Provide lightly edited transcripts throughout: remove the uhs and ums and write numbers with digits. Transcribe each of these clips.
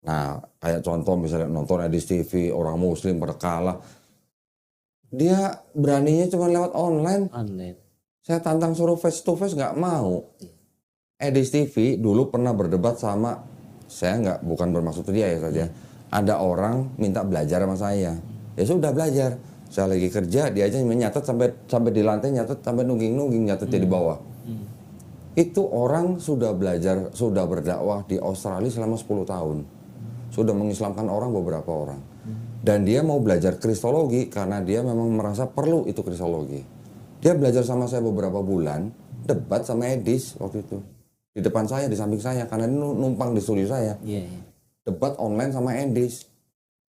Nah, kayak contoh misalnya nonton Edis TV, orang muslim pada kalah. Dia beraninya cuma lewat online. Saya tantang suruh face to face nggak mau. Edis TV dulu pernah berdebat sama, saya bukan bermaksud dia ya saja. Ada orang minta belajar sama saya. Ya sudah belajar. Saya lagi kerja, dia aja menyatet sampai di lantai, nyatet sampai nungging nyatetnya di bawah. Itu orang sudah belajar, sudah berdakwah di Australia selama 10 tahun. Sudah mengislamkan orang beberapa orang. Dan dia mau belajar kristologi karena dia memang merasa perlu itu kristologi. Dia belajar sama saya beberapa bulan, debat sama Edis waktu itu. Di depan saya, di samping saya, karena dia numpang di studio saya. Debat online sama Edis.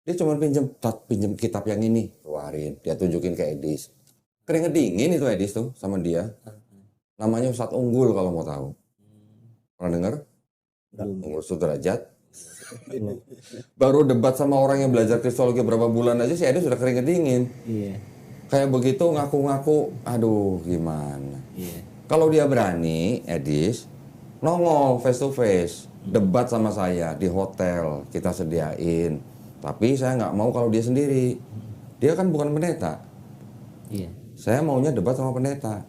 Dia cuma pinjem kitab yang ini, keluarin. Dia tunjukin ke Edis. Keringet dingin itu Edis tuh sama dia. Namanya Ustadz Unggul kalau mau tahu. Pernah dengar? Unggul Sudrajat. Baru debat sama orang yang belajar kristologi berapa bulan aja si Edis sudah keringet dingin. Kayak begitu ngaku-ngaku, aduh gimana. Kalau dia berani, Edis, nongol face to face, debat sama saya di hotel, kita sediain. Tapi saya nggak mau kalau dia sendiri. Dia kan bukan pendeta. Saya maunya debat sama pendeta.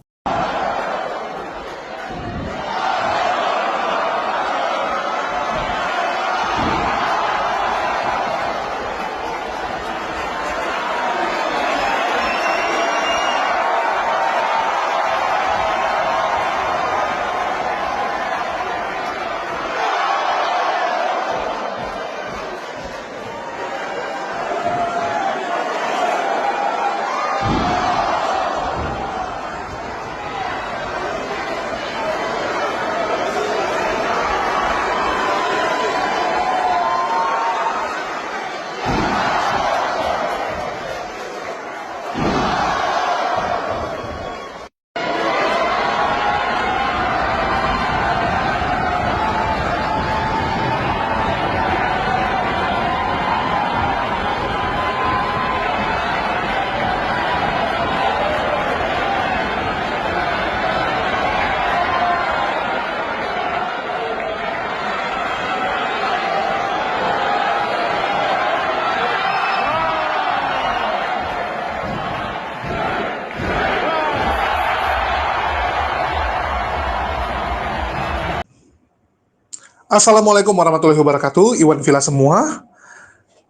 Assalamualaikum warahmatullahi wabarakatuh, Iwan Villa semua.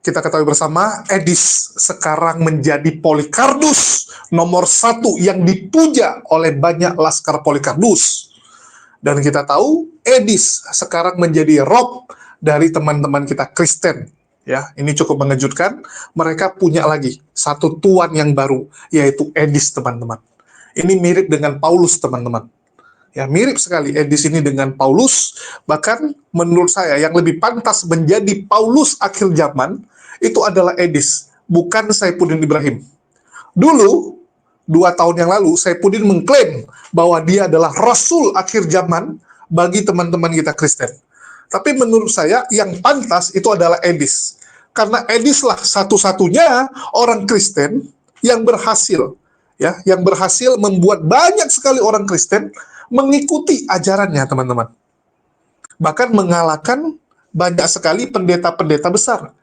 Kita ketahui bersama, Edis sekarang menjadi Polikardus nomor 1 yang dipuja oleh banyak laskar Polikardus. Dan kita tahu, Edis sekarang menjadi rob dari teman-teman kita Kristen. Ya, ini cukup mengejutkan. Mereka punya lagi satu tuan yang baru, yaitu Edis, teman-teman. Ini mirip dengan Paulus, teman-teman. Ya, mirip sekali Edis ini dengan Paulus. Bahkan menurut saya yang lebih pantas menjadi Paulus akhir zaman itu adalah Edis, bukan Saifuddin Ibrahim. Dulu 2 tahun yang lalu Saifuddin mengklaim bahwa dia adalah rasul akhir zaman bagi teman-teman kita Kristen. Tapi menurut saya yang pantas itu adalah Edis. Karena Edis lah satu-satunya orang Kristen yang berhasil membuat banyak sekali orang Kristen mengikuti ajarannya, teman-teman. Bahkan mengalahkan banyak sekali pendeta-pendeta besar.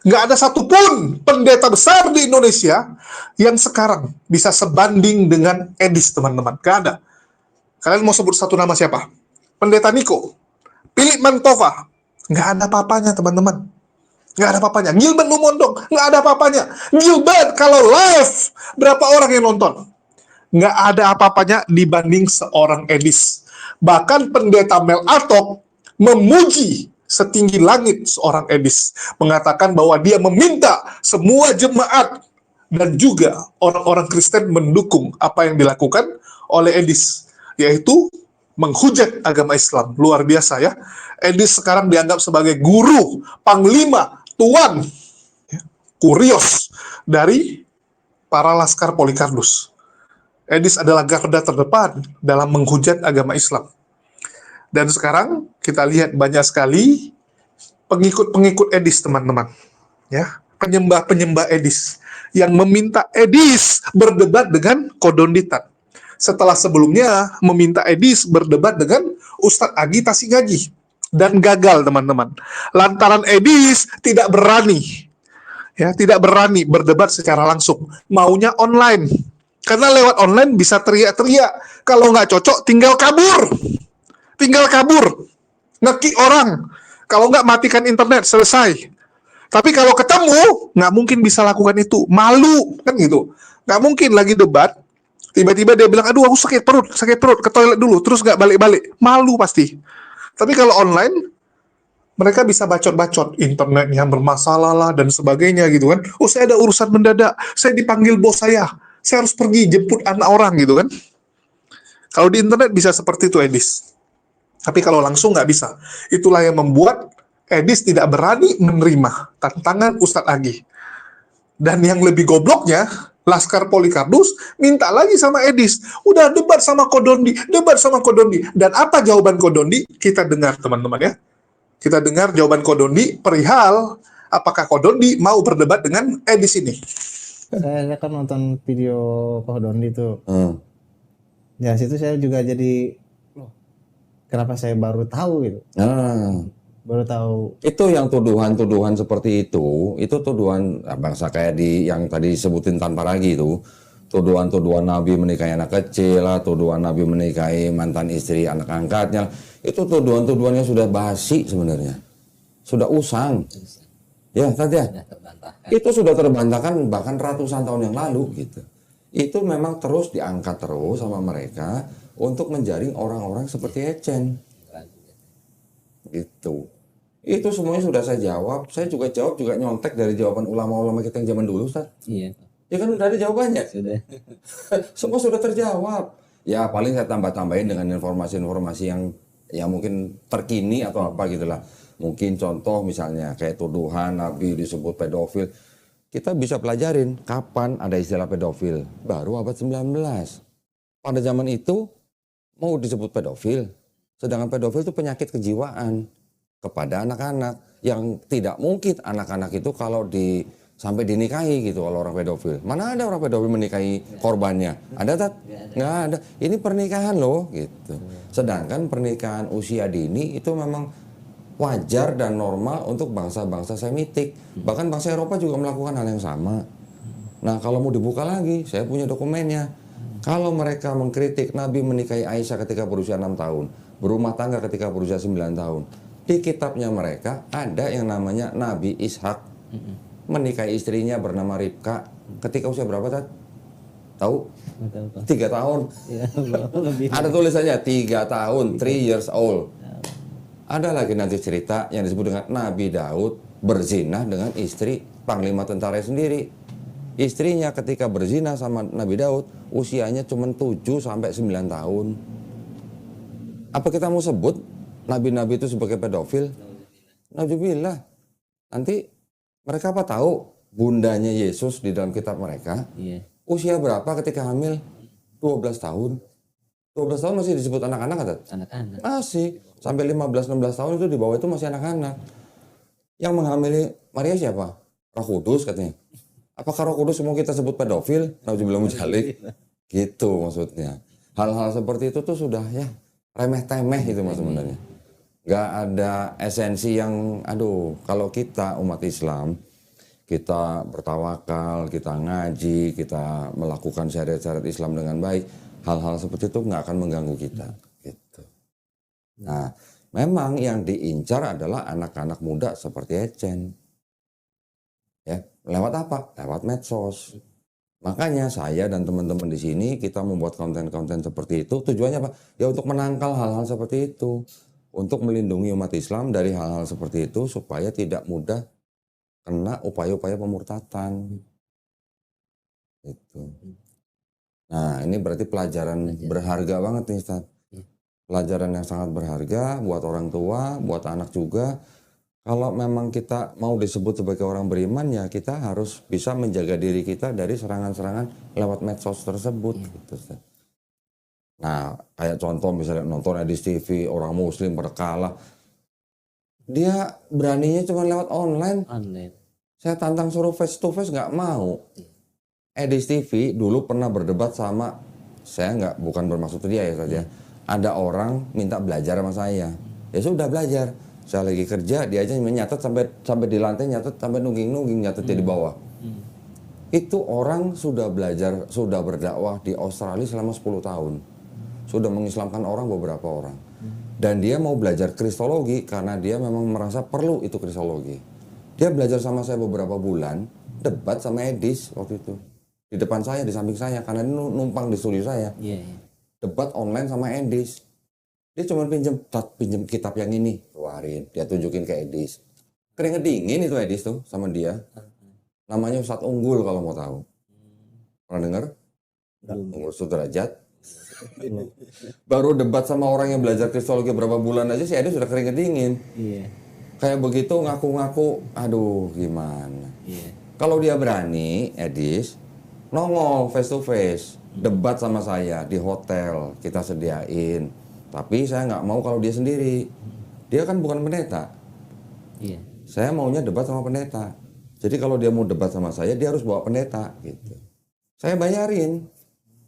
Nggak ada satupun pendeta besar di Indonesia yang sekarang bisa sebanding dengan Edis, teman-teman. Nggak ada. Kalian mau sebut satu nama siapa? Pendeta Niko, Philip Mantova. Nggak ada apa-apanya, teman-teman. Nggak ada apa-apanya. Gilbert Lumondong, nggak ada apa-apanya. Gilbert kalau live, berapa orang yang nonton? Nggak ada apa-apanya dibanding seorang Edis. Bahkan pendeta Mel Atok memuji setinggi langit seorang Edis, mengatakan bahwa dia meminta semua jemaat dan juga orang-orang Kristen mendukung apa yang dilakukan oleh Edis, yaitu menghujat agama Islam. Luar biasa ya. Edis sekarang dianggap sebagai guru, panglima, tuan, kurios dari para laskar Polikardus. Edis adalah garda terdepan dalam menghujat agama Islam. Dan sekarang kita lihat banyak sekali pengikut-pengikut Edis, teman-teman. Ya, penyembah-penyembah Edis yang meminta Edis berdebat dengan Kodonditan. Setelah sebelumnya meminta Edis berdebat dengan Ustadz Agi Tasingaji. dan gagal, teman-teman. Lantaran Edis tidak berani, ya, tidak berani berdebat secara langsung, maunya online. Karena lewat online bisa teriak-teriak, kalau nggak cocok tinggal kabur, ngeki orang, kalau nggak matikan internet, selesai. Tapi kalau ketemu, nggak mungkin bisa lakukan itu, malu, kan gitu. Nggak mungkin lagi debat, tiba-tiba dia bilang, aduh aku sakit perut, ke toilet dulu, terus nggak balik-balik, malu pasti. Tapi kalau online, mereka bisa bacot-bacot, internetnya bermasalah lah dan sebagainya gitu kan. Oh, saya ada urusan mendadak, saya dipanggil bos saya harus pergi jemput anak orang gitu kan. Kalau di internet bisa seperti itu, Edis. Tapi kalau langsung nggak bisa. Itulah yang membuat Edis tidak berani menerima tantangan Ustadz Agi. Dan yang lebih gobloknya, Laskar Polikardus minta lagi sama Edis. Udah debat sama Kodondi, debat sama Kodondi. Dan apa jawaban Kodondi? Kita dengar, teman-teman ya. Kita dengar jawaban Kodondi perihal apakah Kodondi mau berdebat dengan Edis ini. Saya kan nonton video Kodondi tuh. Ya situ saya juga jadi, loh, kenapa saya baru tahu gitu. Baru tahu. Itu yang tuduhan-tuduhan seperti itu tuduhan bangsa kayak yang tadi disebutin tanpa lagi itu. Tuduhan-tuduhan Nabi menikahi anak kecil lah, tuduhan Nabi menikahi mantan istri anak angkatnya. Itu tuduhan-tuduhannya sudah basi sebenarnya. Sudah usang. Ya, tadi ya. Itu sudah terbantahkan bahkan ratusan tahun yang lalu gitu. Itu memang terus diangkat terus sama mereka untuk menjaring orang-orang seperti Ecen. Gitu. Itu semuanya sudah saya jawab. Saya juga jawab juga nyontek dari jawaban ulama-ulama kita yang zaman dulu, Ustaz. Iya. Ya kan udah ada jawabannya. Sudah. Semua sudah terjawab. Ya paling saya tambah-tambahin dengan informasi-informasi yang mungkin terkini atau apa gitulah. Mungkin contoh misalnya kayak tuduhan Nabi disebut pedofil. Kita bisa pelajarin kapan ada istilah pedofil. Baru abad 19. Pada zaman itu mau disebut pedofil. Sedangkan pedofil itu penyakit kejiwaan kepada anak-anak. Yang tidak mungkin anak-anak itu kalau sampai dinikahi gitu kalau orang pedofil. Mana ada orang pedofil menikahi korbannya? Ada tak? Nggak ada. Ini pernikahan loh gitu. Sedangkan pernikahan usia dini itu memang wajar dan normal untuk bangsa-bangsa Semitik. Bahkan bangsa Eropa juga melakukan hal yang sama. Nah kalau mau dibuka lagi, saya punya dokumennya. Kalau mereka mengkritik Nabi menikahi Aisyah ketika berusia 6 tahun, berumah tangga ketika berusia 9 tahun. Di kitabnya mereka ada yang namanya Nabi Ishak menikahi istrinya bernama Ribka ketika usia berapa, Tat? Tahu? 3 tahun. Ya, lebih. Ada tulisannya 3 tahun, 3 years old. Ada lagi nanti cerita yang disebut dengan Nabi Daud berzina dengan istri panglima tentara sendiri. Istrinya ketika berzina sama Nabi Daud usianya cuma 7 sampai 9 tahun. Apa kita mau sebut nabi-nabi itu sebagai pedofil? Nauzubillah. Nanti mereka apa tahu bundanya Yesus di dalam kitab mereka? Iya. Usia berapa ketika hamil? 12 tahun. 12 tahun masih disebut anak-anak kan? Anak-anak. Masih. Sampai 15-16 tahun itu di bawah itu masih anak-anak. Yang menghamili Maria siapa? Roh Kudus katanya. Apakah Roh Kudus semua kita sebut pedofil? Nauzubillah mujalik. Gitu maksudnya. Hal-hal seperti itu tuh sudah ya remeh-temeh itu mas sebenarnya. Gak ada esensi yang, kalau kita umat Islam, kita bertawakal, kita ngaji, kita melakukan syariat-syariat Islam dengan baik, hal-hal seperti itu nggak akan mengganggu kita. Gitu. Nah, memang yang diincar adalah anak-anak muda seperti Ecen. Ya, lewat apa? Lewat medsos. Makanya saya dan teman-teman di sini kita membuat konten-konten seperti itu. Tujuannya apa? Ya untuk menangkal hal-hal seperti itu. Untuk melindungi umat Islam dari hal-hal seperti itu supaya tidak mudah kena upaya-upaya pemurtatan. Gitu. Nah, ini berarti pelajaran berharga banget nih, Ustaz. Pelajaran yang sangat berharga buat orang tua, buat anak juga. Kalau memang kita mau disebut sebagai orang beriman, ya kita harus bisa menjaga diri kita dari serangan-serangan lewat medsos tersebut. Gitu, Ustaz. Nah, kayak contoh misalnya nonton Edis TV, orang muslim pada kalah. Dia beraninya cuma lewat online. Saya tantang suruh face to face nggak mau. Edis TV dulu pernah berdebat sama, bukan bermaksud dia ya saja. Ada orang minta belajar sama saya. Ya sudah belajar. Saya lagi kerja, dia aja menyatet sampai di lantai, nyatet sampai nungging nyatetnya di bawah. Itu orang sudah belajar, sudah berdakwah di Australia selama 10 tahun. Sudah mengislamkan orang beberapa orang. Dan dia mau belajar kristologi karena dia memang merasa perlu itu kristologi. Dia belajar sama saya beberapa bulan, debat sama Edis waktu itu. Di depan saya, di samping saya, karena dia numpang di studio saya. Debat online sama Edis. Dia cuma pinjem kitab yang ini, keluarin, dia tunjukin ke Edis. Keringet dingin itu Edis tuh sama dia. Namanya Ustadz Unggul kalau mau tahu. Pernah dengar? Unggul Sudrajat. Baru debat sama orang yang belajar kristologi berapa bulan aja si Edis sudah keringet dingin. Kayak begitu ngaku-ngaku, aduh gimana. Kalau dia berani, Edis, nongol face to face, debat sama saya di hotel, kita sediain. Tapi saya nggak mau kalau dia sendiri. Dia kan bukan pendeta. Saya maunya debat sama pendeta. Jadi kalau dia mau debat sama saya, dia harus bawa pendeta gitu. Saya bayarin.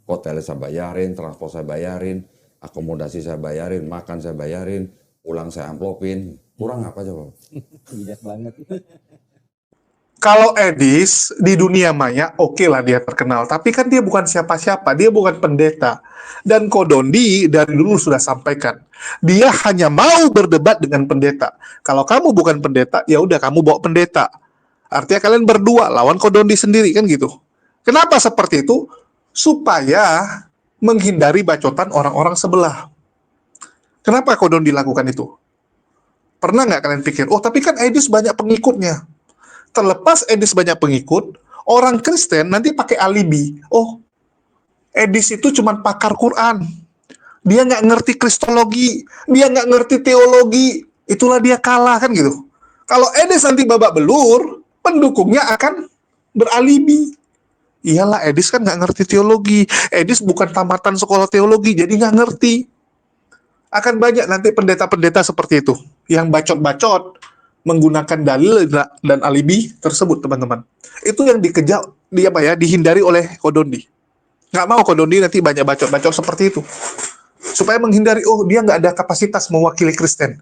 Hotel saya bayarin, transport saya bayarin, akomodasi saya bayarin, makan saya bayarin, pulang saya amplopin. Kurang apa coba? Bijak banget. Kalau Edis di dunia maya, oke lah dia terkenal. Tapi kan dia bukan siapa-siapa, dia bukan pendeta. Dan Kodondi dari dulu sudah sampaikan, dia hanya mau berdebat dengan pendeta. Kalau kamu bukan pendeta, ya udah kamu bawa pendeta. Artinya kalian berdua lawan Kodondi sendiri kan gitu. Kenapa seperti itu? Supaya menghindari bacotan orang-orang sebelah. Kenapa Kodondi lakukan itu? Pernah nggak kalian pikir, oh tapi kan Edis banyak pengikutnya. Terlepas Edis banyak pengikut, orang Kristen nanti pakai alibi. Oh, Edis itu cuma pakar Quran. Dia nggak ngerti kristologi, dia nggak ngerti teologi. Itulah dia kalah kan gitu. Kalau Edis nanti babak belur, pendukungnya akan beralibi. Iyalah, Edis kan nggak ngerti teologi. Edis bukan tamatan sekolah teologi, jadi nggak ngerti. Akan banyak nanti pendeta-pendeta seperti itu, yang bacot-bacot, menggunakan dalil dan alibi tersebut, teman-teman. Itu yang dikejar, dihindari oleh Kodondi. Nggak mau Kodondi nanti banyak bacot-bacot seperti itu. Supaya menghindari, oh dia nggak ada kapasitas mewakili Kristen.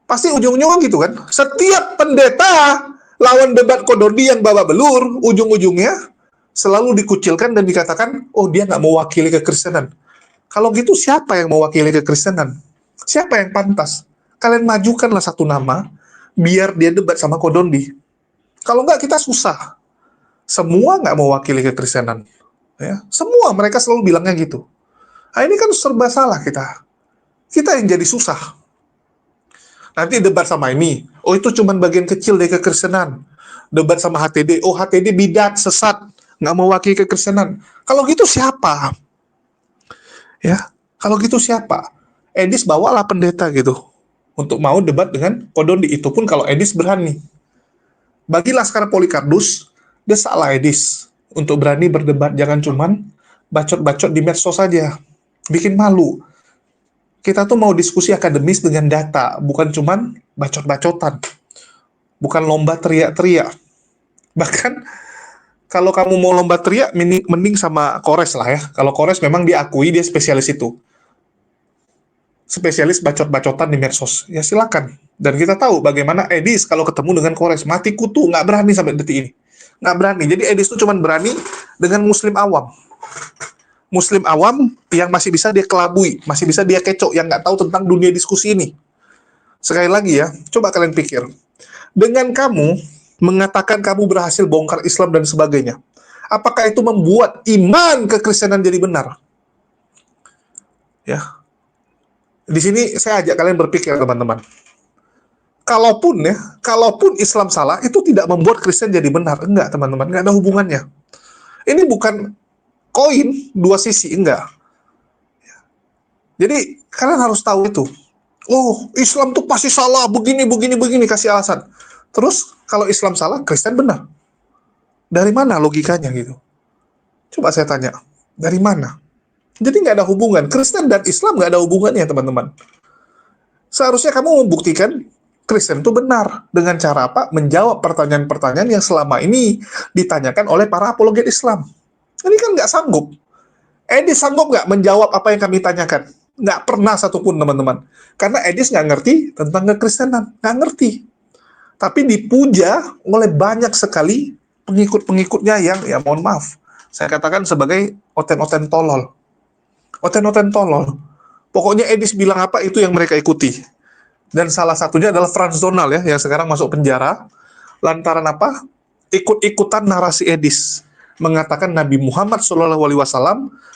Pasti ujung-ujungnya gitu kan. Setiap pendeta lawan debat Kodondi yang babak belur, ujung-ujungnya selalu dikucilkan dan dikatakan, oh dia nggak mewakili kekristenan. Kalau gitu siapa yang mewakili kekristenan? Siapa yang pantas? Kalian majukanlah satu nama, biar dia debat sama Kodondi. Kalau nggak, kita susah. Semua nggak mewakili kekristenan. Ya, semua, mereka selalu bilangnya gitu. Nah, ini kan serba salah kita. Kita yang jadi susah. Nanti debat sama ini, oh itu cuma bagian kecil dari kekristenan. Debat sama HTD, oh HTD bidat, sesat, nggak mewakili kekristenan. Kalau gitu siapa? Ya, kalau gitu siapa? Edis bawalah pendeta gitu untuk mau debat dengan Kodondi. Itu pun kalau Edis berani. Bagi Laskar Polycarpus, desaklah Edis untuk berani berdebat. Jangan cuman bacot-bacot di medsos saja. Bikin malu. Kita tuh mau diskusi akademis dengan data, bukan cuman bacot-bacotan. Bukan lomba teriak-teriak. Bahkan kalau kamu mau lomba teriak, mending sama Kores lah ya. Kalau Kores memang diakui dia spesialis itu. Spesialis bacot-bacotan di medsos. Ya silakan. Dan kita tahu bagaimana Edis kalau ketemu dengan Kores. Mati kutu, nggak berani sampai detik ini. Nggak berani. Jadi Edis itu cuma berani dengan muslim awam. Muslim awam yang masih bisa dia kelabui, masih bisa dia kecoh, yang nggak tahu tentang dunia diskusi ini. Sekali lagi ya, coba kalian pikir. Dengan kamu mengatakan kamu berhasil bongkar Islam dan sebagainya, apakah itu membuat iman kekristenan jadi benar? Ya. Di sini saya ajak kalian berpikir, teman-teman. Kalaupun Islam salah, itu tidak membuat Kristen jadi benar. Enggak, teman-teman, enggak ada hubungannya. Ini bukan koin dua sisi, enggak. Jadi kalian harus tahu itu. Oh, Islam tuh pasti salah, begini, kasih alasan. Terus kalau Islam salah, Kristen benar. Dari mana logikanya gitu? Coba saya tanya, dari mana? Jadi nggak ada hubungan. Kristen dan Islam nggak ada hubungannya, teman-teman. Seharusnya kamu membuktikan Kristen itu benar. Dengan cara apa? Menjawab pertanyaan-pertanyaan yang selama ini ditanyakan oleh para apologet Islam. Ini kan nggak sanggup. Edis sanggup nggak menjawab apa yang kami tanyakan? Nggak pernah satupun, teman-teman. Karena Edis nggak ngerti tentang kekristenan, nggak ngerti. Tapi dipuja oleh banyak sekali pengikut-pengikutnya yang, ya mohon maaf, saya katakan sebagai oten-oten tolol. Oten-oten tolol. Pokoknya Edis bilang apa, itu yang mereka ikuti. Dan salah satunya adalah Frans Donal ya, yang sekarang masuk penjara. Lantaran apa? Ikut-ikutan narasi Edis. Mengatakan Nabi Muhammad SAW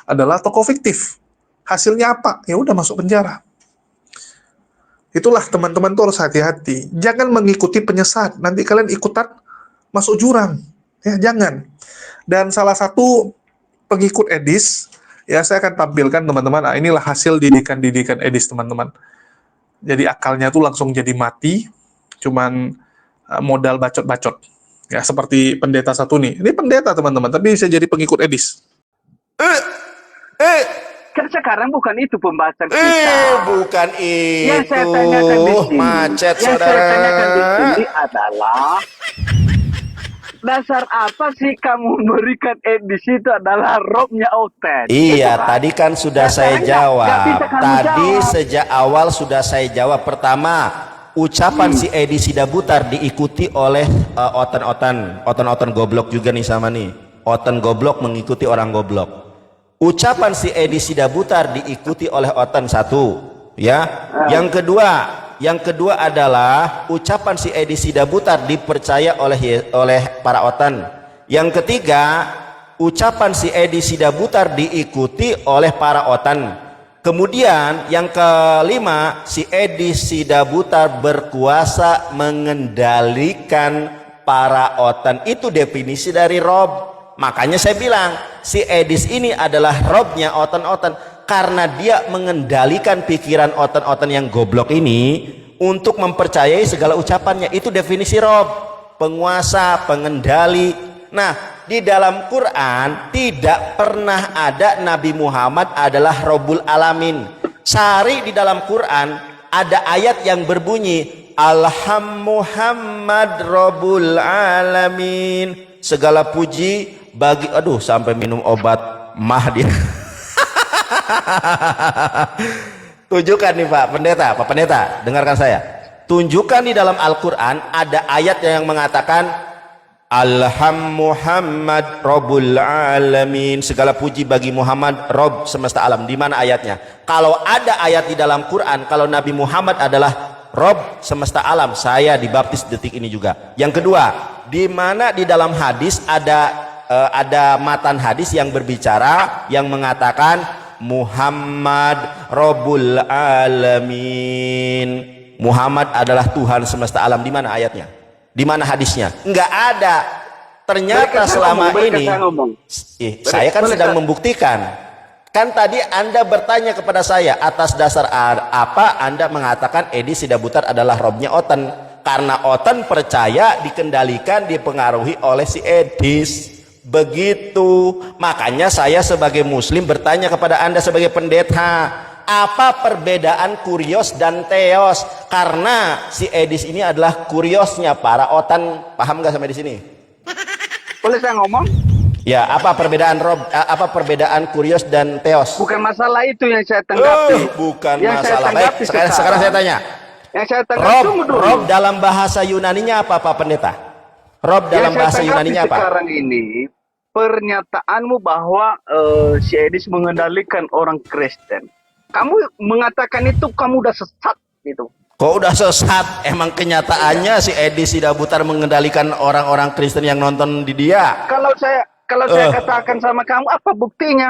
adalah tokoh fiktif. Hasilnya apa? Ya udah masuk penjara. Itulah teman-teman tuh harus hati-hati. Jangan mengikuti penyesat. Nanti kalian ikutan masuk jurang. Ya jangan. Dan salah satu pengikut Edis, ya saya akan tampilkan teman-teman. Nah, inilah hasil didikan Edis teman-teman. Jadi akalnya tuh langsung jadi mati. Cuman modal bacot-bacot. Ya seperti pendeta satu nih. Ini pendeta teman-teman, tapi bisa jadi pengikut Edis. Kan sekarang bukan itu pembahasan kita. Bukan itu. Yang saya tanyakan di sini, Macet, yang saudara. saya tanyakan di sini adalah dasar apa sih kamu memberikan Edis itu adalah robnya Oten? Iya, Itu kan? tadi kan sudah Dasarnya saya jawab. nggak bisa kamu Tadi jawab. sejak awal sudah saya jawab. Pertama, ucapan si Edi Sidabutar diikuti oleh oten-oten goblok juga nih sama nih. Oten goblok mengikuti orang goblok. Ucapan si Edi Sidabutar diikuti oleh oten satu, ya. Yang kedua adalah ucapan si Edi Sidabutar dipercaya oleh para oten. Yang ketiga, ucapan si Edi Sidabutar diikuti oleh para oten. Kemudian yang kelima, si Edi Sidabutar berkuasa mengendalikan para oten. Itu definisi dari Rob. Makanya saya bilang si Edis ini adalah robnya oten-oten karena dia mengendalikan pikiran oten-oten yang goblok ini untuk mempercayai segala ucapannya. Itu definisi Rob, penguasa, pengendali. Nah, di dalam Quran tidak pernah ada Nabi Muhammad adalah Rabbul Alamin. Cari di dalam Quran ada ayat yang berbunyi Alhamdulillah Rabbul Alamin. Segala puji bagi, aduh sampai minum obat mah dia. Tunjukkan nih Pak Pendeta, dengarkan saya. Tunjukkan di dalam Al-Quran ada ayat yang mengatakan Alhamdulillah Rabbul Alamin. Segala puji bagi Muhammad Rob semesta alam. Di mana ayatnya? Kalau ada ayat di dalam Quran kalau Nabi Muhammad adalah Rob semesta alam, saya dibaptis detik ini juga. Yang kedua, di mana di dalam hadis ada matan hadis yang berbicara yang mengatakan Muhammad Rabbul Alamin. Muhammad adalah Tuhan semesta alam. Di mana ayatnya? Di mana hadisnya? Enggak ada. Ternyata selama ini saya kan sedang membuktikan. Kan tadi Anda bertanya kepada saya atas dasar apa Anda mengatakan Edi Sidabutar adalah robnya Oten. Karena Oten percaya dikendalikan, dipengaruhi oleh si Edis. Begitu. Makanya saya sebagai muslim bertanya kepada Anda sebagai pendeta, apa perbedaan kurios dan teos? Karena si Edis ini adalah kuriosnya para Oten. Paham nggak sampai di sini? Boleh saya ngomong? Ya, apa perbedaan kurios dan teos? Bukan masalah itu yang saya tanggapi. Bukan yang masalah. Baik, sekarang saya tanya. Yang saya tanggapi Rob dalam bahasa Yunaninya apa Pak Pendeta? Rob dalam bahasa Yunaninya apa? Sekarang ini pernyataanmu bahwa si Edis mengendalikan orang Kristen. Kamu mengatakan itu kamu udah sesat gitu. Kok udah sesat? Emang kenyataannya si Edi Sidabutar mengendalikan orang-orang Kristen yang nonton di dia. Kalau saya katakan sama kamu, apa buktinya?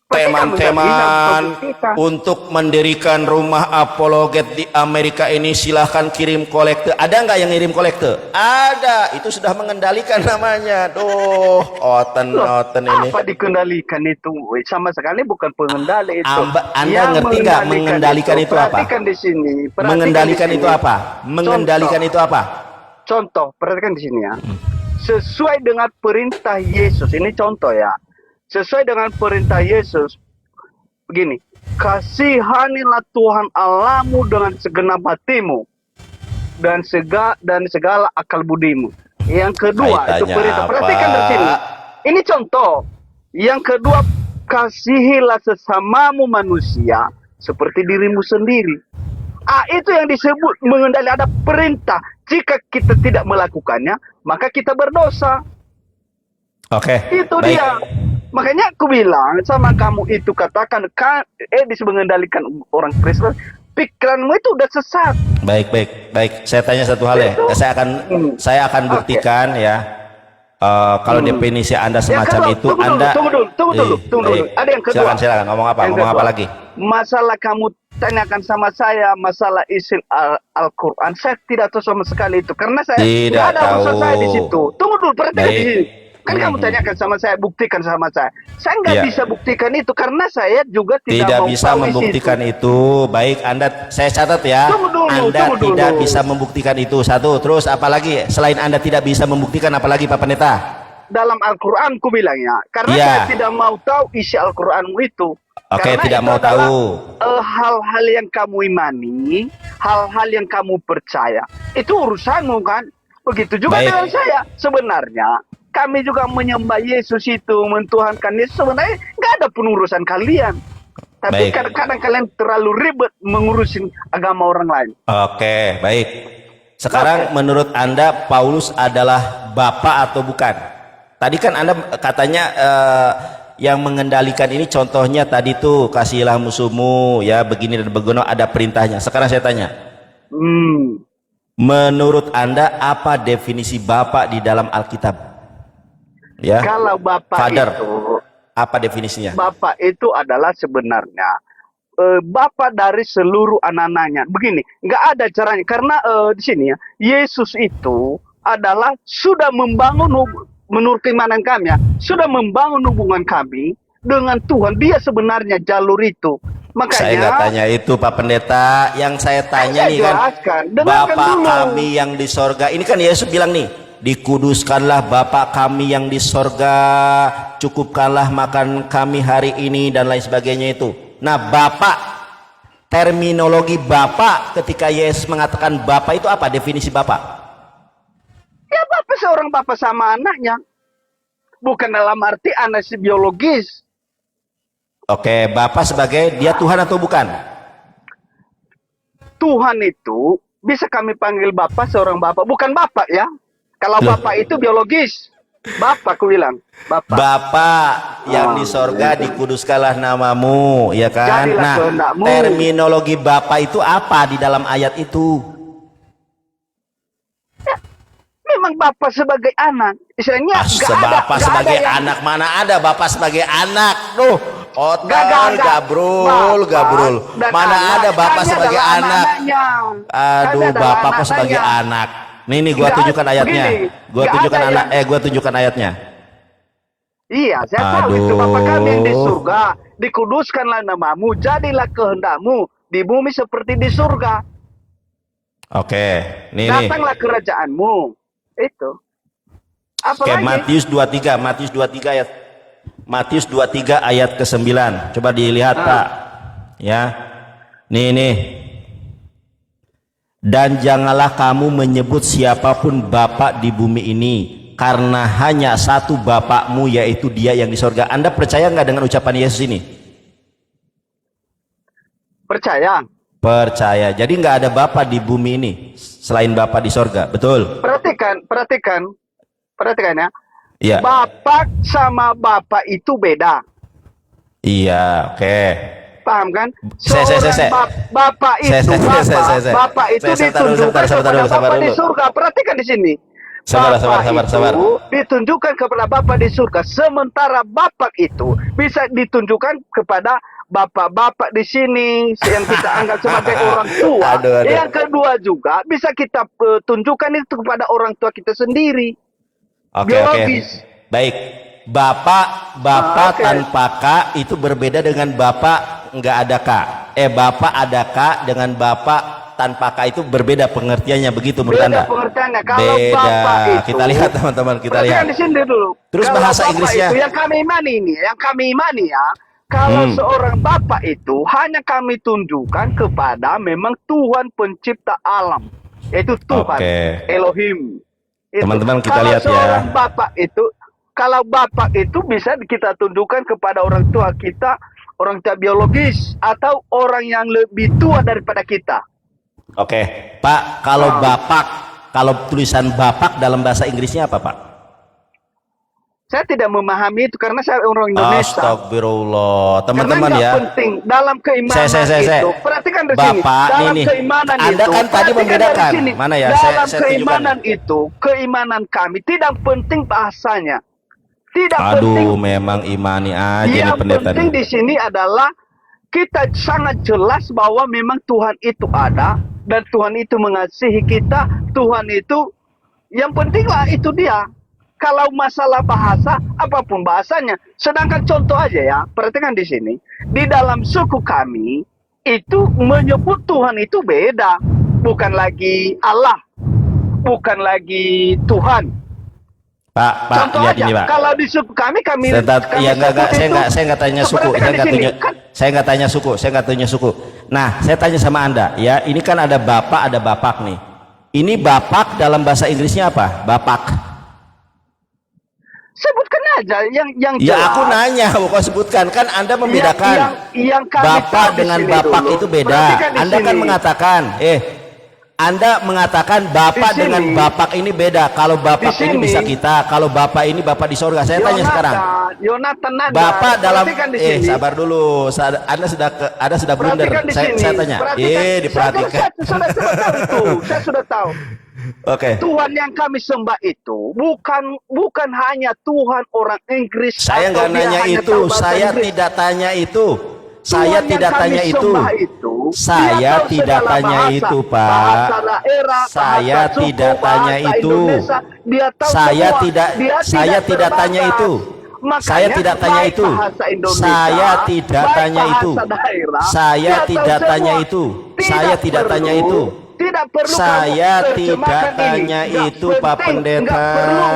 Teman-teman, untuk mendirikan rumah apologet di Amerika ini silahkan kirim kolekte. Ada nggak yang ngirim kolekte? Ada. Itu sudah mengendalikan namanya. Duh, oten ini. Apa dikendalikan itu? Sama sekali bukan pengendali itu. Anda ngerti nggak mengendalikan itu apa? Perhatikan di sini. Mengendalikan itu apa? Mengendalikan itu apa? Contoh, perhatikan di sini ya. Sesuai dengan perintah Yesus. Ini contoh ya. Sesuai dengan perintah Yesus, begini, kasihanilah Tuhan Allahmu dengan segenap hatimu dan segala akal budimu. Yang kedua, itu perintah. Perhatikan di sini. Ini contoh. Yang kedua, kasihilah sesamamu manusia seperti dirimu sendiri. Itu yang disebut mengendali, ada perintah. Jika kita tidak melakukannya, maka kita berdosa. Oke, Itu baik. dia. Makanya aku bilang sama kamu itu, katakan Edis mengendalikan orang Kristen, pikiranmu itu udah sesat. Baik, baik, baik. Saya tanya satu hal ya. Saya akan buktikan ya. Kalau definisi Anda semacam itu, Anda tunggu dulu. Ada yang kedua. Silakan. Ngomong apa lagi? Masalah kamu tanyakan sama saya masalah isi Al-Quran, saya tidak tahu sama sekali itu, karena saya tidak ada urusan saya di situ. Tunggu dulu, perhatikan di sini. Kan kamu tanyakan sama saya, buktikan sama saya. Saya nggak bisa buktikan itu karena saya juga tidak mau bisa membuktikan itu. Baik, saya catat ya. Anda tidak bisa membuktikan itu. Satu, terus apalagi selain Anda tidak bisa membuktikan, apalagi Pak Pendeta? Dalam Al-Quran ku bilangnya, karena saya tidak mau tahu isi Al-Quranmu itu. Oke, tidak mau tahu. Hal-hal yang kamu imani, hal-hal yang kamu percaya, itu urusanmu kan. Begitu juga dengan saya. Sebenarnya kami juga menyembah Yesus itu, mentuhankan Yesus. Sebenarnya nggak ada pun urusan kalian. Tapi kadang-kadang kalian terlalu ribet mengurusin agama orang lain. Oke, baik. Sekarang menurut Anda Paulus adalah bapak atau bukan? Tadi kan Anda katanya yang mengendalikan ini contohnya tadi tuh kasihilah musuhmu ya, begini dan begono, ada perintahnya. Sekarang saya tanya, menurut Anda apa definisi bapak di dalam Alkitab? Ya, kalau bapak Father, itu apa definisinya? Bapak itu adalah sebenarnya bapak dari seluruh anak-anaknya. Begini, nggak ada caranya karena di sini ya, Yesus itu adalah sudah membangun menurut keimanan kami ya, sudah membangun hubungan kami dengan Tuhan. Dia sebenarnya jalur itu. Makanya saya nggak tanya itu Pak Pendeta, yang saya tanya nih kan, Bapak kami yang di sorga. Ini kan Yesus bilang nih, dikuduskanlah Bapak kami yang di sorga, cukupkanlah makan kami hari ini dan lain sebagainya itu. Nah, Bapak, terminologi Bapak ketika Yesus mengatakan Bapak itu apa definisi Bapak? Ya bapak, seorang bapak sama anaknya. Bukan dalam arti anak si biologis. Oke, bapak sebagai dia Tuhan atau bukan? Tuhan itu bisa kami panggil bapak, seorang bapak. Bukan bapak ya. Kalau bapak itu biologis. Bapak aku bilang. Bapak yang di sorga, dikuduskanlah namamu. Ya kan? Jadilah nah, kehendakmu. terminologi bapak itu apa di dalam ayat itu? Memang bapak sebagai anak, istilahnya bapak sebagai anak, mana ada bapak sebagai anak? Tuh, gabrul. Mana ada bapak sebagai anak? Aduh, bapak kok sebagai anak? Nih gua tunjukkan ayatnya. Gua tunjukkan ayatnya. Iya, saya tahu itu. Bapak kami yang di surga, dikuduskanlah namamu, jadilah kehendakmu di bumi seperti di surga. Oke, Datanglah kerajaanmu. Itu. Oke, Matius 23 ayat Matius 23 ayat ke-9. Coba dilihat, Pak. Ya. Nih. Dan janganlah kamu menyebut siapapun bapak di bumi ini, karena hanya satu bapakmu, yaitu Dia yang di sorga. Anda percaya nggak dengan ucapan Yesus ini? Percaya. Jadi nggak ada bapak di bumi ini selain bapak di sorga, betul? Perhatikan ya. Iya. Bapak sama bapak itu beda. Iya, oke. Paham kan? Bapak itu ditunjukkan kepada Bapak di surga. Perhatikan di sini. Sabar. Ditunjukkan kepada Bapak di surga. Sementara Bapak itu bisa ditunjukkan kepada bapak-bapak di sini yang kita anggap sebagai orang tua. Yang kedua juga bisa kita tunjukkan itu kepada orang tua kita sendiri. Oke. Baik. Bapak tanpa K itu berbeda dengan bapak nggak ada K. Bapak ada K dengan bapak tanpa K itu berbeda pengertiannya, begitu menurut Anda? Pengertiannya. Kalau beda. Bapak itu, kita lihat teman-teman, kita lihat. Di sini dulu. Terus kalau bahasa Inggrisnya. Itu, yang kami imani ya. Kalau seorang bapak itu hanya kami tunjukkan kepada memang Tuhan pencipta alam, yaitu Tuhan Elohim. Teman-teman kita lihat ya. Bapak itu, Kalau bapak itu bisa kita tundukkan kepada orang tua kita, orang tua biologis, atau orang yang lebih tua daripada kita. Oke, Pak, kalau bapak, kalau tulisan bapak dalam bahasa Inggrisnya apa, Pak? Saya tidak memahami itu karena saya orang Indonesia. Astagfirullah, teman-teman karena ya. Penting dalam keimanan itu. Perhatikan di sini. Bapak dalam ini, keimanan Anda itu, kan tadi membedakan. Mana ya? Dalam Saya keimanan tunjukkan. itu, keimanan kami tidak penting bahasanya. Tidak Aduh, penting. memang imani aja nih Yang pendeta penting nih. di sini adalah kita sangat jelas bahwa memang Tuhan itu ada dan Tuhan itu mengasihi kita. Tuhan itu yang penting lah itu dia. Kalau masalah bahasa, apapun bahasanya. Sedangkan contoh aja ya, perhatikan di sini. Di dalam suku kami, itu menyebut Tuhan itu beda. Bukan lagi Allah. Bukan lagi Tuhan. Pak, Contoh lihat aja, ini, Pak. kalau di suku kami Ya enggak, saya enggak tanya suku, perhatikan di sini. saya enggak tanya suku. Nah, saya tanya sama Anda, ya, ini kan ada bapak, ada bapak nih. Ini bapak dalam bahasa Inggrisnya apa? Bapak. Sebutkan aja yang Ya jelas. aku nanya, bukan sebutkan, kan Anda membedakan yang kami bapak tahu di dengan sini bapak dulu. itu beda. Perhatikan di Anda kan sini. mengatakan, Anda mengatakan bapak Di sini. dengan bapak ini beda. Kalau bapak Di ini sini. bisa kita, kalau bapak ini bapak di surga. Saya tanya sekarang. Yonatan Nadar. Bapak dalam Perhatikan di sini. sabar dulu. Anda sudah blunder. Perhatikan di Saya sini. tanya. Perhatikan. Diperhatikan. Saya sudah tahu itu. Saya sudah tahu. Oke. Tuhan yang kami sembah itu bukan hanya Tuhan orang Inggris. Saya atau nggak dia nanya hanya itu. tahu bahasa Saya Inggris. tidak tanya itu. Tuhan Saya yang tidak kami tanya itu. sembah Saya dia tahu tidak segala tanya bahasa. itu, Pak. Bahasa daerah, Saya bahasa suku, tidak tanya bahasa itu. Indonesia, dia tahu Saya semua. tidak Dia saya tidak tanya terbatas. itu. Makanya, Saya tidak tanya baik itu. bahasa Indonesia, Saya tidak baik tanya itu. bahasa daerah, Saya dia tahu tidak semua. tanya itu. Saya tidak tanya itu. Tidak perlu Saya kamu tidak terjemahkan tanya ini. Nggak itu, Pak penting, Pendeta. nggak perlu.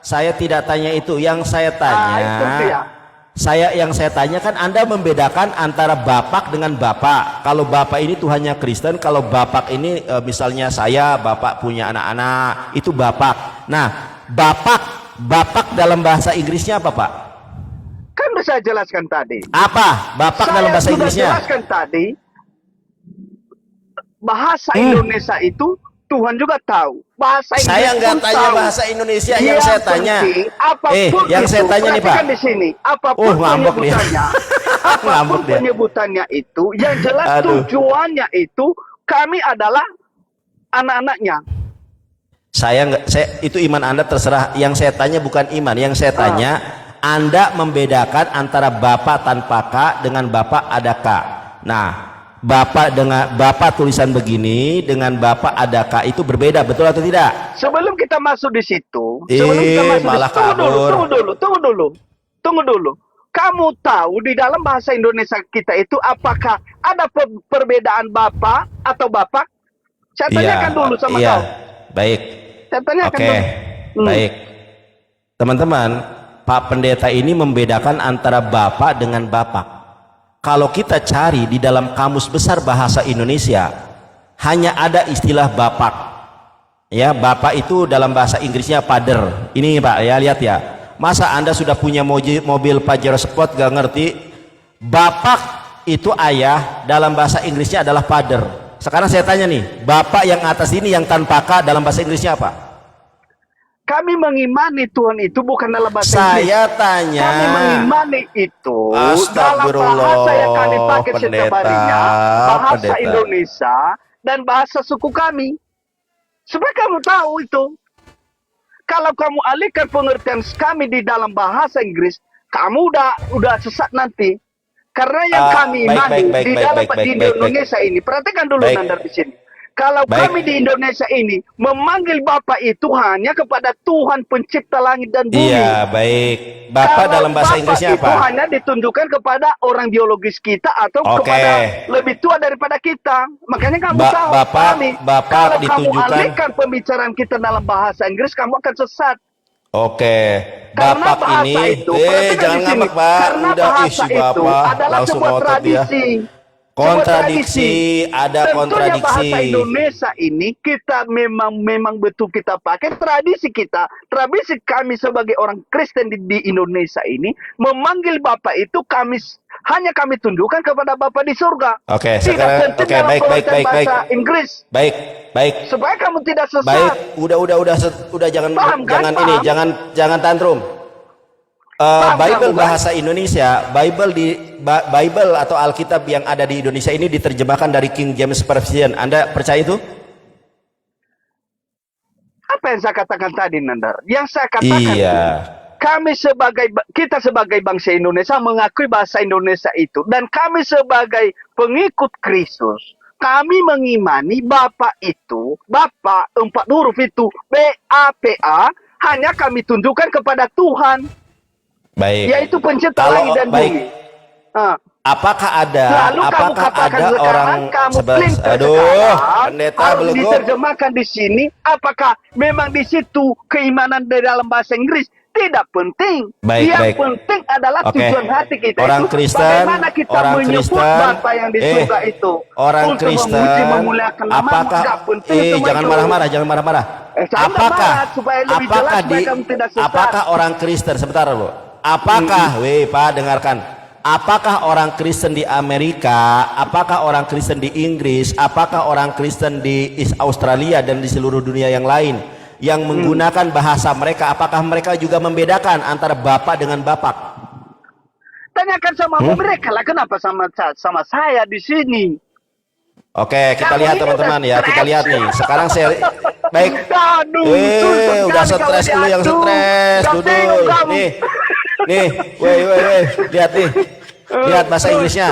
Saya tidak tanya itu. Yang saya tanya, itu dia. yang saya tanya kan Anda membedakan antara bapak dengan bapak. Kalau bapak ini Tuhannya Kristen, kalau bapak ini misalnya saya, bapak punya anak-anak, itu bapak. Nah, bapak dalam bahasa Inggrisnya apa, Pak? Kan bisa jelaskan tadi. Apa? Bapak dalam bahasa Inggrisnya? Saya sudah jelaskan tadi. Bahasa Indonesia itu Tuhan juga tahu. Bahasa Inggris Saya nggak pun tanya tahu. bahasa Indonesia, yang saya tanya. Apapun yang saya tanya nih, Pak. perhatikan di sini. Apapun ngambek dia. penyebutannya, apapun Ngambek dia. penyebutannya itu, yang jelas Aduh. tujuannya itu kami adalah anak-anaknya. Itu iman Anda terserah. Yang saya tanya bukan iman. Yang saya tanya, Anda membedakan antara bapak tanpa K dengan bapak ada K. Nah, bapak tulisan begini dengan bapak ada K itu berbeda, betul atau tidak? Sebelum kita masuk di situ, malah tunggu dulu. Kamu tahu di dalam bahasa Indonesia kita itu apakah ada perbedaan bapak atau bapak? Saya tanyakan dulu sama kau. Baik. Saya tanyakan Oke, dulu. baik. Teman-teman, Pak Pendeta ini membedakan antara bapak dengan bapak. Kalau kita cari di dalam kamus besar bahasa Indonesia, hanya ada istilah bapak. Ya, bapak itu dalam bahasa Inggrisnya father. Ini Pak, ya lihat ya. Masa Anda sudah punya mobil Pajero Sport gak ngerti? Bapak itu ayah, dalam bahasa Inggrisnya adalah father. Sekarang saya tanya nih, bapak yang atas ini yang tanpa K dalam bahasa Inggrisnya apa? Kami mengimani Tuhan itu bukan dalam bahasa Inggris. Saya tanya. Kami mengimani itu dalam Astagfirullah, bahasa yang kami pakai setiap pendeta, harinya, bahasa pendeta. Indonesia dan bahasa suku kami. Supaya kamu tahu itu. Kalau kamu alihkan pengertian kami di dalam bahasa Inggris, kamu udah sesat nanti. Karena yang kami imani di Indonesia ini, perhatikan dulu Nandar di sini. Kalau kami di Indonesia ini memanggil Bapak itu hanya kepada Tuhan pencipta langit dan bumi. Iya, baik. Bapak dalam bahasa Inggrisnya apa? Itu apa? hanya ditunjukkan kepada orang biologis kita atau kepada lebih tua daripada kita. Makanya kamu tahu, Bapak kalau ditunjukkan. kamu alihkan pembicaraan kita dalam bahasa Inggris, kamu akan sesat. Oke, Karena Bapak bahasa ini, itu, perhatikan jangan di sini. ngambek Pak. Karena Udah bahasa itu Bapak adalah langsung sebuah ngotot dia. tradisi. Kontradiksi, ada Tentunya kontradiksi. bahasa Indonesia ini kita memang betul kita pakai tradisi kita. Tradisi kami sebagai orang Kristen di Indonesia ini memanggil Bapa itu hanya kami tunjukkan kepada Bapa di surga. Oke, Tidak sekarang penting oke, dalam baik. bahasa Inggris. Baik. Supaya kamu tidak sesat. Baik, udah jangan Paham, kan? jangan Paham. ini, jangan tantrum. Paham Bible kamu, kan? bahasa Indonesia, Bible atau Alkitab yang ada di Indonesia ini diterjemahkan dari King James Version. Anda percaya itu? Apa yang saya katakan tadi, Nandar? Yang saya katakan Iya. kita sebagai bangsa Indonesia mengakui bahasa Indonesia itu, dan kami sebagai pengikut Kristus, kami mengimani Bapa itu, Bapa 4 huruf itu, B-A-P-A, hanya kami tunjukkan kepada Tuhan, Baik. yaitu pencipta Kalau langit dan baik. bumi. Ah. Apakah ada Lalu kamu katakan ada sekarang, orang kamu sebelah, pelintir aduh, sekarang, pendeta harus belum. diterjemahkan di sini. Apakah memang di situ keimanan dari dalam bahasa Inggris? Tidak penting. Baik, Yang baik. penting adalah Oke. tujuan hati kita Orang itu. Kristen, Bagaimana kita orang menyebut Kristen, Bapa yang di surga itu. Orang Untuk Kristen, memuji, memuliakan nama. apakah Tidak penting itu jangan muncul. marah-marah, jangan marah-marah. Saya marah supaya lebih jelas, supaya kamu tidak sesat. apakah orang Kristen, sebentar Bu. Apakah, Pak dengarkan. Apakah orang Kristen di Amerika, apakah orang Kristen di Inggris, apakah orang Kristen di Australia dan di seluruh dunia yang lain yang menggunakan bahasa mereka, apakah mereka juga membedakan antara bapak dengan bapak? Tanyakan sama mereka lah, kenapa sama saya di sini? Oke, kita Kamu lihat ini teman-teman udah ya, kita stres. lihat nih. Sekarang saya baik. Aduh, susah Udah sekali stres kamu dulu yang diatur. stres, Gak duduk. tengok kamu. Nih, lihat nih. Lihat bahasa Inggrisnya.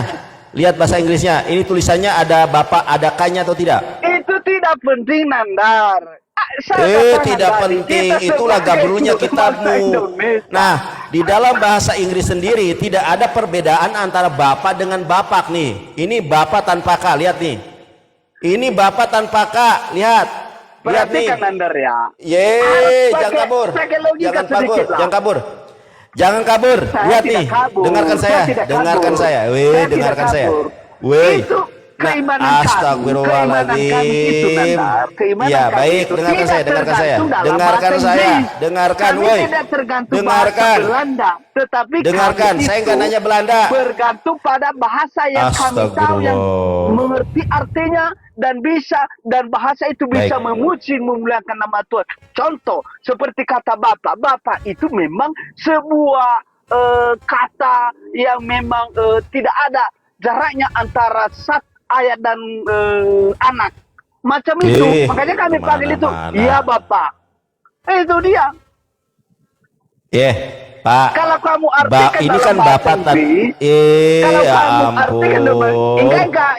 Lihat bahasa Inggrisnya. Ini tulisannya ada bapak, ada K-nya atau tidak? Itu tidak penting, Nandar. Saya katakan Tidak tadi, penting, kita itulah sebagai gabrulnya bangsa kitabmu. Indonesia. Nah, di dalam bahasa Inggris sendiri tidak ada perbedaan antara bapak dengan bapak nih. Ini bapak tanpa K, lihat nih. Ini bapak tanpa K, lihat. Lihat nih. Perhatikan, Nandar ya. Jangan kabur. Pakai logika Jangan kabur, sedikit lah. jangan kabur. Jangan kabur. Saya Lihat tidak nih. kabur. Dengarkan saya. Saya tidak Dengarkan kabur. saya. Saya Dengarkan tidak saya. kabur. Itu keimanan kami. Astagfirullahaladzim. Keimanan kami itu, Nandar. Keimanan Ya, kami baik, itu dengarkan tidak saya, dengarkan saya. tergantung dalam Dengarkan bahasa saya. Inggris. Dengarkan, Kami woi. tidak tergantung Dengarkan. bahasa Belanda, tetapi Dengarkan, kami saya itu nggak nanya Belanda. bergantung pada bahasa yang kami tahu, yang Astagfirullah. mengerti artinya dan bahasa itu bisa Baik. memuji, memuliakan nama Tuhan. Contoh seperti kata Bapak. Bapak itu memang sebuah kata yang memang tidak ada jaraknya antara ayah dan anak. Macam itu. Makanya kami panggil itu, kemana-mana. iya Bapak. Itu dia. Pak. Kalau kamu artikan Ini dalam kan bahasa bapak Inggris, kalau ya kamu artikan dalam ampun.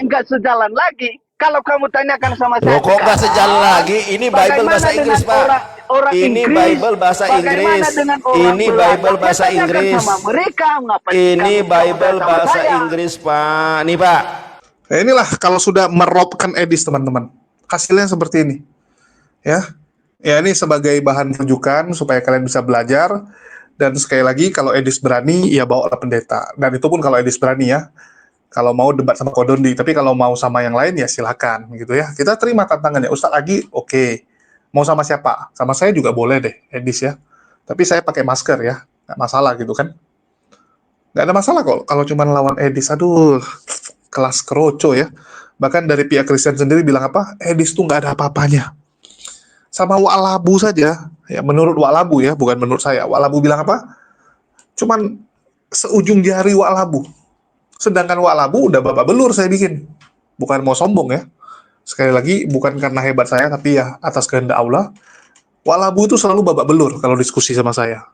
enggak sejalan lagi. Kalau kamu tanyakan sama saya, Loh, kok nggak sejalan lagi? Ini Bible bagaimana bahasa Inggris, dengan Pak. orang Ini Inggris? Bible bahasa Bagaimana Inggris. dengan orang Ini Belanda? Bible bahasa Tanyakan Inggris. sama mereka, ngapain Ini kamu Bible sama bahasa saya? Inggris, Pak. Nih, Pak. Nah, inilah kalau sudah meropkan edis, teman-teman. Hasilnya seperti ini. Ya. Ya, ini sebagai bahan rujukan supaya kalian bisa belajar. Dan sekali lagi, kalau edis berani, ya bawalah pendeta. Dan itu pun kalau edis berani ya. Kalau mau debat sama Kodondi, tapi kalau mau sama yang lain ya silakan gitu ya. Kita terima tantangannya. Ustadz Agi, oke. Mau sama siapa? Sama saya juga boleh deh, edis ya. Tapi saya pakai masker ya, nggak masalah gitu kan. Nggak ada masalah kok kalau cuma lawan edis. Aduh, kelas keroco ya. Bahkan dari pihak Kristen sendiri bilang apa? Edis tuh nggak ada apa-apanya. Sama Wa'labu saja, ya menurut Wa'labu ya, bukan menurut saya. Wa'labu bilang apa? Cuman seujung jari Wa'labu. Sedangkan Wa'labu udah babak belur saya bikin. Bukan mau sombong ya. Sekali lagi, bukan karena hebat saya, tapi ya atas kehendak Allah. Wa'labu itu selalu babak belur kalau diskusi sama saya.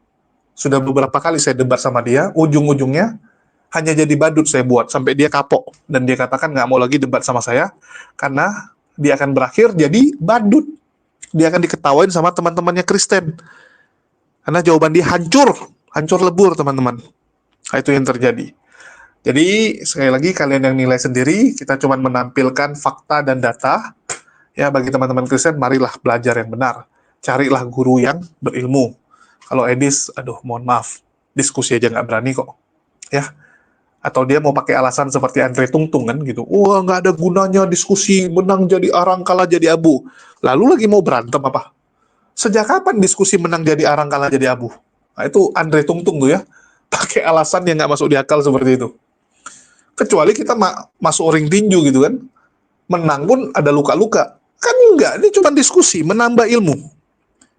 Sudah beberapa kali saya debat sama dia, ujung-ujungnya hanya jadi badut saya buat, sampai dia kapok. Dan dia katakan nggak mau lagi debat sama saya, karena dia akan berakhir jadi badut. Dia akan diketawain sama teman-temannya Kristen. Karena jawaban dia hancur lebur teman-teman. Nah, itu yang terjadi. Jadi, sekali lagi kalian yang nilai sendiri, kita cuma menampilkan fakta dan data. Ya, bagi teman-teman Kristen, marilah belajar yang benar. Carilah guru yang berilmu. Kalau edis, aduh, mohon maaf. Diskusi aja nggak berani kok. Ya, Atau dia mau pakai alasan seperti Andre Tungtung kan gitu. Wah, nggak ada gunanya diskusi, menang jadi arang, kalah jadi abu. Lalu lagi mau berantem apa? Sejak kapan diskusi menang jadi arang, kalah jadi abu? Nah, itu Andre Tungtung tuh ya. Pakai alasan yang nggak masuk di akal seperti itu. Kecuali kita masuk ring tinju gitu kan. Menang pun ada luka-luka. Kan enggak, ini cuma diskusi, menambah ilmu.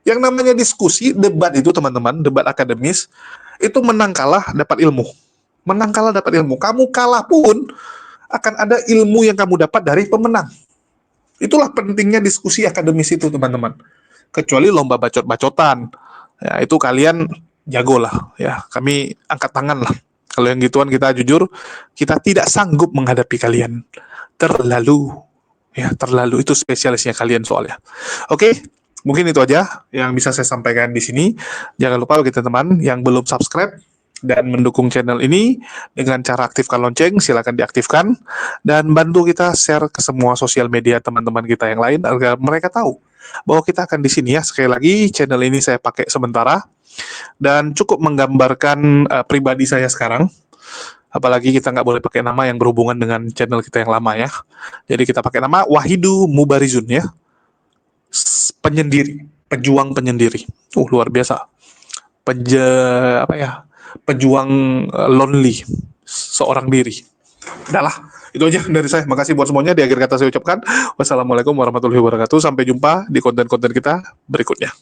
Yang namanya diskusi, debat itu teman-teman, debat akademis, itu menang kalah dapat ilmu. Menang kalah dapat ilmu. Kamu kalah pun akan ada ilmu yang kamu dapat dari pemenang. Itulah pentingnya diskusi akademis itu teman-teman. Kecuali lomba bacot-bacotan. Ya, itu kalian jago lah. Ya, kami angkat tangan lah. Kalau yang gituan kita jujur, kita tidak sanggup menghadapi kalian. Terlalu. Ya, terlalu. Itu spesialisnya kalian soalnya. Oke, mungkin itu aja yang bisa saya sampaikan di sini. Jangan lupa bagi teman-teman yang belum subscribe dan mendukung channel ini dengan cara aktifkan lonceng, silakan diaktifkan dan bantu kita share ke semua sosial media teman-teman kita yang lain agar mereka tahu bahwa kita akan di sini ya. Sekali lagi, channel ini saya pakai sementara dan cukup menggambarkan pribadi saya sekarang. Apalagi kita nggak boleh pakai nama yang berhubungan dengan channel kita yang lama ya. Jadi kita pakai nama Wahidu Mubarizun ya. Penyendiri, pejuang penyendiri. Luar biasa. Pejuang lonely, seorang diri. Udahlah, itu aja dari saya. Makasih buat semuanya. Di akhir kata saya ucapkan wassalamualaikum warahmatullahi wabarakatuh. Sampai jumpa di konten-konten kita berikutnya.